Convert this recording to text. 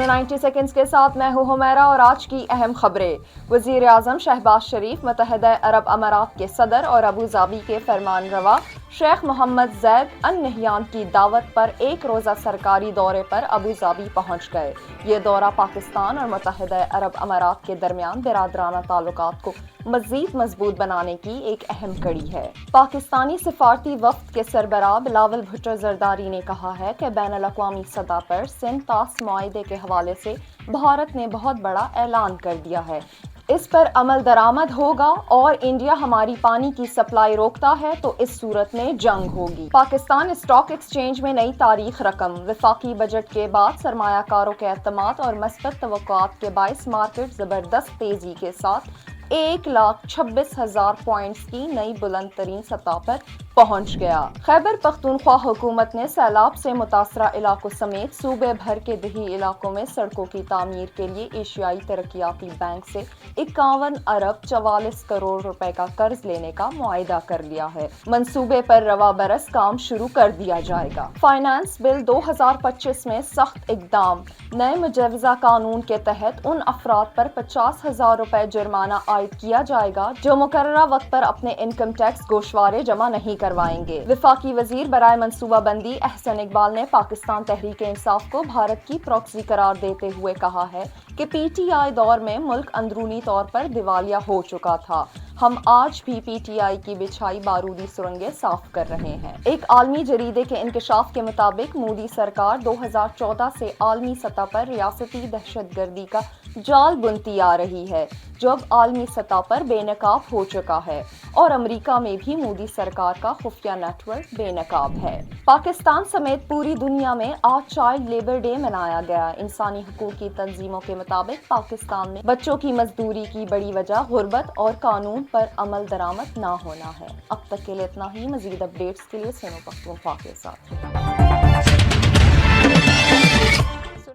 90 seconds के साथ मैं हूं हुमैरा और आज की अहम खबरें। वजीर आजम शहबाज शरीफ मुत्तहिदा अरब अमारात के सदर और अबू धाबी के फरमानरवा शेख मोहम्मद ज़ैद अल नहयान की दावत पर एक रोज़ा सरकारी दौरे पर अबू धाबी पहुंच गए। ये दौरा पाकिस्तान और मुत्तहिदा अरब अमारात के दरमियान बिरादराना ताल्लुकात को मज़ीद मजबूत बनाने की एक अहम कड़ी है। पाकिस्तानी सिफारती वफ़द के सरबराह बिलावल भुट्टो ज़रदारी ने कहा है कि बैनुल-अक़वामी सतह पर सिंतास मुआहदे के हवाले से भारत ने बहुत बड़ा ऐलान कर दिया है। इस पर अमल दरामद होगा और इंडिया हमारी पानी की सप्लाई रोकता है तो इस सूरत में जंग होगी। पाकिस्तान स्टॉक एक्सचेंज में नई तारीख रकम। वफाकी बजट के बाद सरमायाकारों के एतमाद और मस्बत तवक्कुआत के बाइस मार्केट जबरदस्त तेजी के साथ 1,26,000 पॉइंट्स की नई बुलंद तरीन सतह पर पहुंच गया। खैबर पख्तूनख्वा हुकूमत ने सैलाब से मुतासरा इलाकों समेत सूबे भर के दही इलाकों में सड़कों की तामीर के लिए एशियाई तरक्याती बैंक से 51 अरब 44 करोड़ रुपए का कर्ज लेने का मुआहिदा कर लिया है। मंसूबे पर रवा बरस काम शुरू कर दिया जाएगा। फाइनेंस बिल 2025 में सख्त इकदाम। नए मुजवजा कानून के तहत उन अफराद पर 50,000 रुपए जुर्माना आयद किया जाएगा जो मुकर्ररा वक्त पर अपने इनकम टैक्स गोशवारे जमा नहीं करवाएंगे। विफाकी वजीर बराए मनसूबा बंदी अहसन इकबाल ने पाकिस्तान तहरीक इंसाफ को भारत की प्रॉक्सी करार देते हुए कहा है कि पीटीआई दौर में मुल्क अंदरूनी तौर पर दिवालिया हो चुका था। हम आज भी पीटीआई की बिछाई बारूदी सुरंगें साफ कर रहे हैं। एक आलमी जरीदे के इंकशाफ के मुताबिक मोदी सरकार 2014 से आलमी सतह पर रियासती दहशतगर्दी का जाल बुनती आ रही है जो अब आलमी सतह पर बेनकाब हो चुका है और अमेरिका में भी मोदी सरकार का खुफिया नेटवर्क बेनकाब है। पाकिस्तान समेत पूरी दुनिया में आज चाइल्ड लेबर डे मनाया गया। इंसानी हकूक की तंजीमों के मुताबिक पाकिस्तान में बच्चों की मजदूरी की बड़ी वजह गुर्बत और कानून पर अमल दरामद ना होना है। अब तक के लिए इतना ही। मजीद अपडेट्स के लिए सुनो पख्तूनख्वा के साथ।